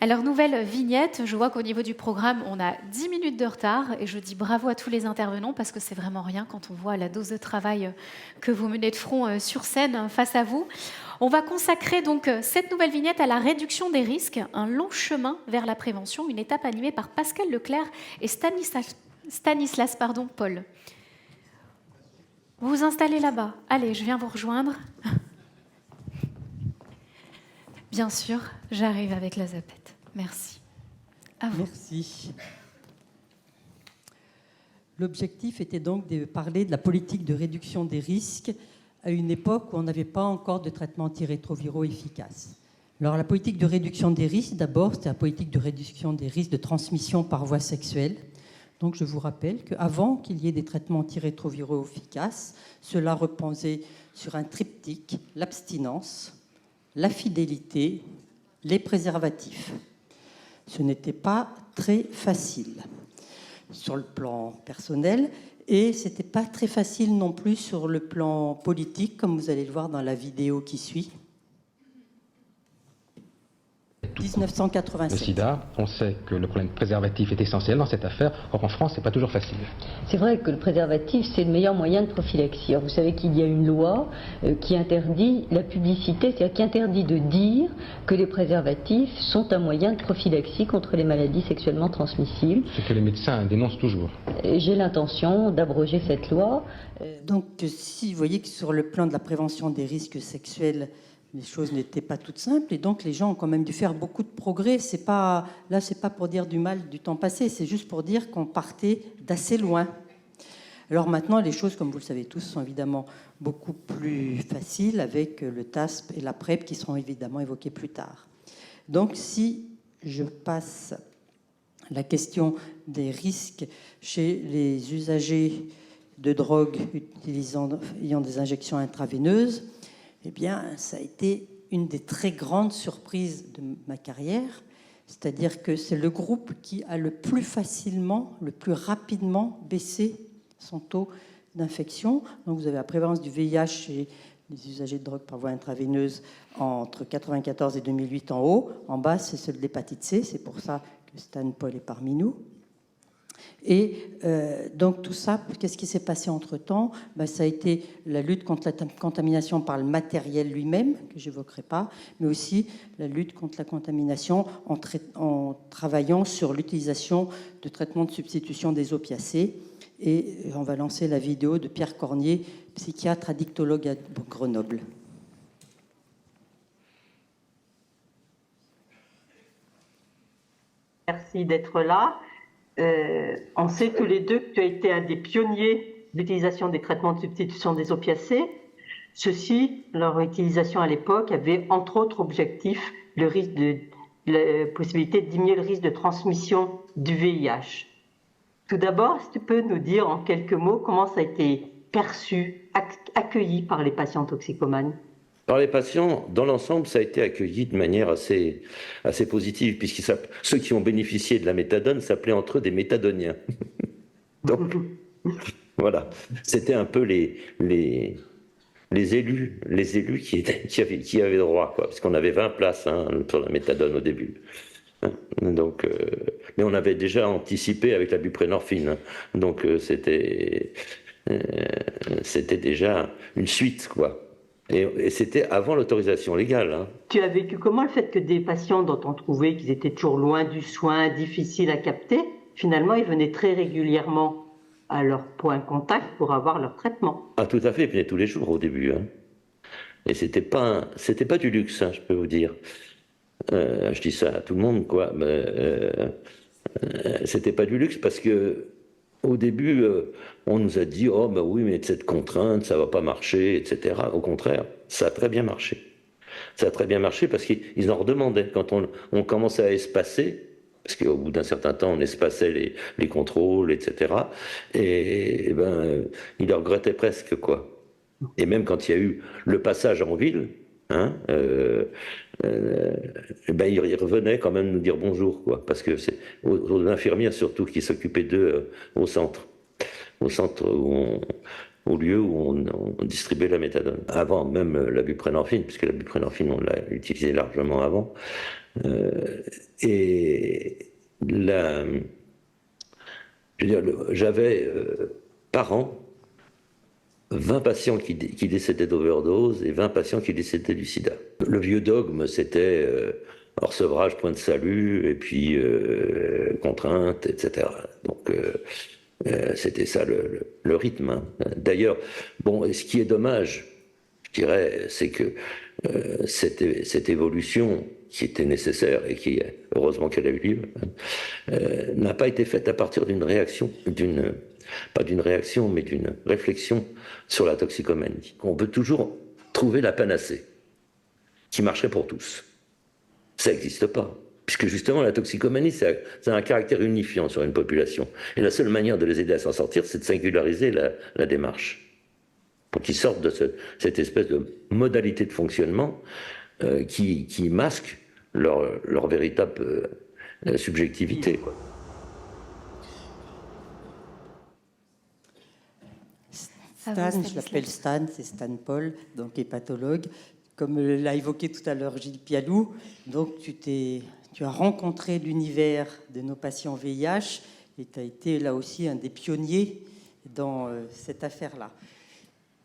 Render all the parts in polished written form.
Alors, nouvelle vignette, je vois qu'au niveau du programme, on a 10 minutes de retard et je dis bravo à tous les intervenants parce que c'est vraiment rien quand on voit la dose de travail que vous menez de front sur scène face à vous. On va consacrer donc cette nouvelle vignette à la réduction des risques, un long chemin vers la prévention, une étape animée par Pascal Leclerc et Stanislas Paul. Vous vous installez là-bas. Allez, je viens vous rejoindre. Bien sûr, j'arrive avec la zapette. Merci. À vous. Merci. L'objectif était donc de parler de la politique de réduction des risques à une époque où on n'avait pas encore de traitements antirétroviraux efficaces. Alors la politique de réduction des risques, d'abord, c'était la politique de réduction des risques de transmission par voie sexuelle. Donc je vous rappelle qu'avant qu'il y ait des traitements antirétroviraux efficaces, cela reposait sur un triptyque, l'abstinence, la fidélité, les préservatifs. Ce n'était pas très facile sur le plan personnel et ce n'était pas très facile non plus sur le plan politique, comme vous allez le voir dans la vidéo qui suit. 1987. Le sida, on sait que le problème préservatif est essentiel dans cette affaire. Or, en France, c'est pas toujours facile. C'est vrai que le préservatif, c'est le meilleur moyen de prophylaxie. Alors, vous savez qu'il y a une loi qui interdit la publicité, c'est-à-dire qui interdit de dire que les préservatifs sont un moyen de prophylaxie contre les maladies sexuellement transmissibles. Ce que les médecins dénoncent toujours. J'ai l'intention d'abroger cette loi. Donc, si vous voyez que sur le plan de la prévention des risques sexuels, les choses n'étaient pas toutes simples et donc les gens ont quand même dû faire beaucoup de progrès. C'est pas pour dire du mal du temps passé, c'est juste pour dire qu'on partait d'assez loin. Alors maintenant, les choses, comme vous le savez tous, sont évidemment beaucoup plus faciles avec le TASP et la PrEP qui seront évidemment évoqués plus tard. Donc si je passe la question des risques chez les usagers de drogue ayant des injections intraveineuses, eh bien, ça a été une des très grandes surprises de ma carrière. C'est-à-dire que c'est le groupe qui a le plus facilement, le plus rapidement baissé son taux d'infection. Donc, vous avez la prévalence du VIH chez les usagers de drogue par voie intraveineuse entre 1994 et 2008 en haut. En bas, c'est celle de l'hépatite C. C'est pour ça que Stan Paul est parmi nous. Et donc tout ça, qu'est-ce qui s'est passé entre-temps ? Ça a été la lutte contre la contamination par le matériel lui-même, que je n'évoquerai pas, mais aussi la lutte contre la contamination en travaillant sur l'utilisation de traitements de substitution des opiacés. Et on va lancer la vidéo de Pierre Cornier, psychiatre addictologue à Grenoble. Merci d'être là. On sait tous les deux que tu as été un des pionniers d'utilisation des traitements de substitution des opiacés. Ceux-ci, leur utilisation à l'époque, avait entre autres objectif la possibilité de diminuer le risque de transmission du VIH. Tout d'abord, si tu peux nous dire en quelques mots comment ça a été perçu, accueilli par les patients toxicomanes ? Par les patients, dans l'ensemble, ça a été accueilli de manière assez positive, puisque ceux qui ont bénéficié de la méthadone s'appelaient entre eux des méthadoniens. Donc, voilà, c'était un peu les élus qui avaient droit, quoi, parce qu'on avait 20 places pour la méthadone au début. Donc, mais on avait déjà anticipé avec la buprenorphine, donc c'était déjà une suite, quoi. Et c'était avant l'autorisation légale. Tu as vécu comment le fait que des patients dont on trouvait qu'ils étaient toujours loin du soin, difficiles à capter, finalement ils venaient très régulièrement à leur point de contact pour avoir leur traitement ? Ah, tout à fait, ils venaient tous les jours au début. Et c'était pas du luxe, je peux vous dire. Je dis ça à tout le monde, quoi. C'était pas du luxe parce que au début, on nous a dit « Oh, oui, mais cette contrainte, ça va pas marcher, etc. » Au contraire, ça a très bien marché. Ça a très bien marché parce qu'ils en redemandaient. Quand on commençait à espacer, parce qu'au bout d'un certain temps, on espaçait les contrôles, etc. Et ils le regrettaient presque, quoi. Et même quand il y a eu le passage en ville, ils revenaient quand même nous dire bonjour, quoi, parce que c'est aux infirmières surtout qui s'occupaient d'eux au centre au lieu où on distribuait la méthadone. Avant même la buprenorphine, puisque la buprenorphine on l'a utilisée largement avant, Et j'avais par an 20 patients qui décédaient d'overdose et 20 patients qui décédaient du sida. Le vieux dogme, c'était sevrage, point de salut, et puis contrainte, etc. Donc c'était ça le rythme. Hein. D'ailleurs, bon, ce qui est dommage, je dirais, c'est que cette évolution qui était nécessaire et qui, heureusement qu'elle a eu lieu, n'a pas été faite à partir d'une réaction, pas d'une réaction, mais d'une réflexion sur la toxicomanie. On peut toujours trouver la panacée qui marcherait pour tous. Ça n'existe pas. Puisque justement, la toxicomanie, ça a un caractère unifiant sur une population. Et la seule manière de les aider à s'en sortir, c'est de singulariser la démarche. Pour qu'ils sortent de cette espèce de modalité de fonctionnement qui masque leur véritable subjectivité, quoi. Stan, je l'appelle Stan, c'est Stan Paul, donc hépatologue. Comme l'a évoqué tout à l'heure Gilles Pialou, donc tu as rencontré l'univers de nos patients VIH et tu as été là aussi un des pionniers dans cette affaire-là.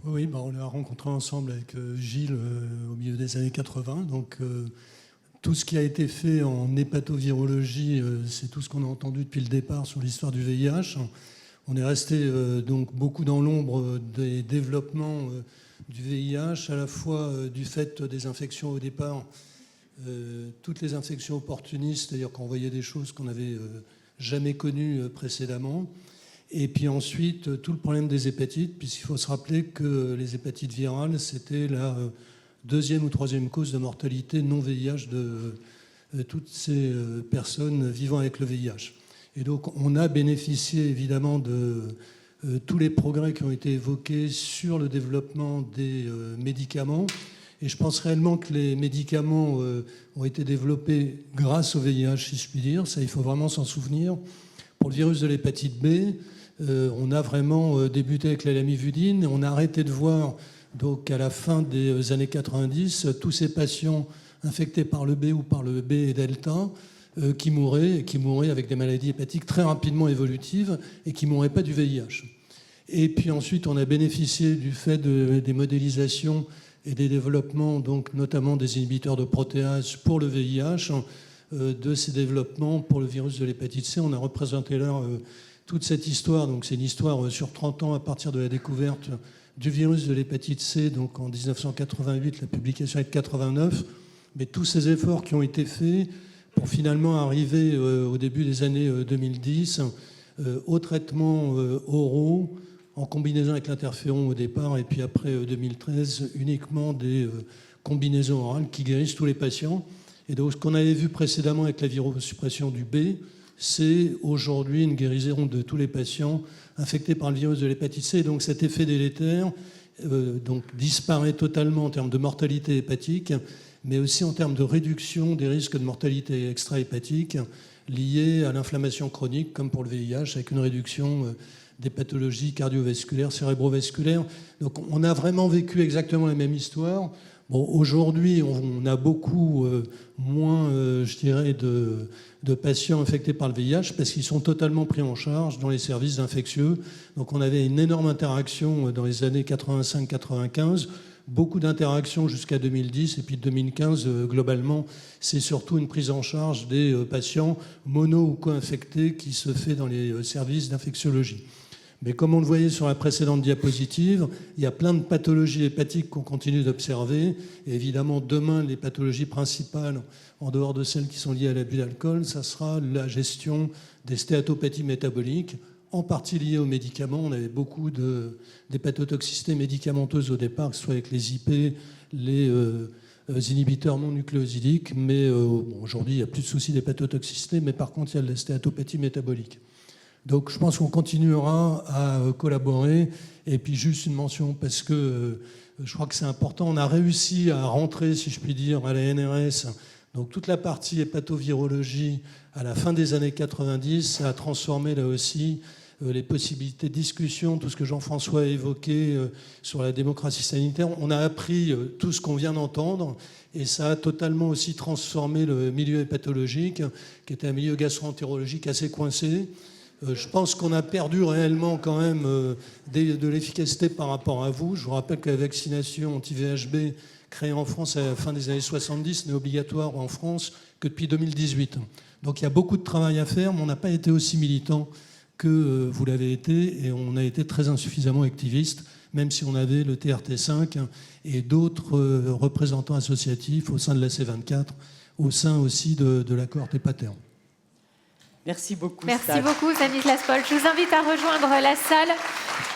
Oui, on l'a rencontré ensemble avec Gilles au milieu des années 80. Donc tout ce qui a été fait en hépatovirologie, c'est tout ce qu'on a entendu depuis le départ sur l'histoire du VIH. On est resté donc beaucoup dans l'ombre des développements du VIH, à la fois du fait des infections au départ, toutes les infections opportunistes, c'est-à-dire qu'on voyait des choses qu'on n'avait jamais connues précédemment, et puis ensuite tout le problème des hépatites, puisqu'il faut se rappeler que les hépatites virales, c'était la deuxième ou troisième cause de mortalité non VIH de toutes ces personnes vivant avec le VIH. Et donc on a bénéficié évidemment de tous les progrès qui ont été évoqués sur le développement des médicaments. Et je pense réellement que les médicaments ont été développés grâce au VIH, si je puis dire. Ça, il faut vraiment s'en souvenir. Pour le virus de l'hépatite B, on a vraiment débuté avec la lamivudine. Et on a arrêté de voir, donc à la fin des années 90, tous ces patients infectés par le B ou par le B et delta qui mouraient avec des maladies hépatiques très rapidement évolutives et qui ne mouraient pas du VIH. Et puis ensuite, on a bénéficié du fait des modélisations et des développements, donc notamment des inhibiteurs de protéases pour le VIH, de ces développements pour le virus de l'hépatite C. On a représenté là toute cette histoire. Donc c'est une histoire sur 30 ans à partir de la découverte du virus de l'hépatite C, donc en 1988, la publication est de 89. Mais tous ces efforts qui ont été faits pour finalement arriver au début des années 2010 aux traitements oraux en combinaison avec l'interféron au départ et puis après 2013 uniquement des combinaisons orales qui guérissent tous les patients. Et donc ce qu'on avait vu précédemment avec la virosuppression du B, c'est aujourd'hui une guérison de tous les patients infectés par le virus de l'hépatite C. Et donc cet effet délétère donc disparaît totalement en termes de mortalité hépatique, mais aussi en termes de réduction des risques de mortalité extra-hépatique liés à l'inflammation chronique, comme pour le VIH, avec une réduction des pathologies cardiovasculaires, cérébrovasculaires. Donc on a vraiment vécu exactement la même histoire. Bon, aujourd'hui, on a beaucoup moins, je dirais, de patients infectés par le VIH parce qu'ils sont totalement pris en charge dans les services infectieux. Donc on avait une énorme interaction dans les années 85-95, beaucoup d'interactions jusqu'à 2010, et puis 2015, globalement, c'est surtout une prise en charge des patients mono ou co-infectés qui se fait dans les services d'infectiologie. Mais comme on le voyait sur la précédente diapositive, il y a plein de pathologies hépatiques qu'on continue d'observer. Et évidemment, demain, les pathologies principales, en dehors de celles qui sont liées à l'abus d'alcool, ça sera la gestion des stéatopathies métaboliques, en partie liées aux médicaments. On avait beaucoup d'hépatotoxicité médicamenteuse au départ, que ce soit avec les IP, les inhibiteurs non nucléosidiques. Mais aujourd'hui, il n'y a plus de soucis d'hépatotoxicité, mais par contre, il y a de la stéatopathie métabolique. Donc je pense qu'on continuera à collaborer. Et puis juste une mention, parce que je crois que c'est important, on a réussi à rentrer, si je puis dire, à la NRS, donc toute la partie hépatovirologie à la fin des années 90, ça a transformé là aussi les possibilités de discussion, tout ce que Jean-François a évoqué sur la démocratie sanitaire. On a appris tout ce qu'on vient d'entendre et ça a totalement aussi transformé le milieu hépatologique, qui était un milieu gastro-entérologique assez coincé. Je pense qu'on a perdu réellement quand même de l'efficacité par rapport à vous. Je vous rappelle que la vaccination anti-VHB créée en France à la fin des années 70 n'est obligatoire en France que depuis 2018. Donc il y a beaucoup de travail à faire, mais on n'a pas été aussi militant que vous l'avez été, et on a été très insuffisamment activiste, même si on avait le TRT5 et d'autres représentants associatifs au sein de la C24, au sein aussi de la cohorte Hépater. Merci beaucoup. Merci beaucoup, Stanislas Paul. Je vous invite à rejoindre la salle.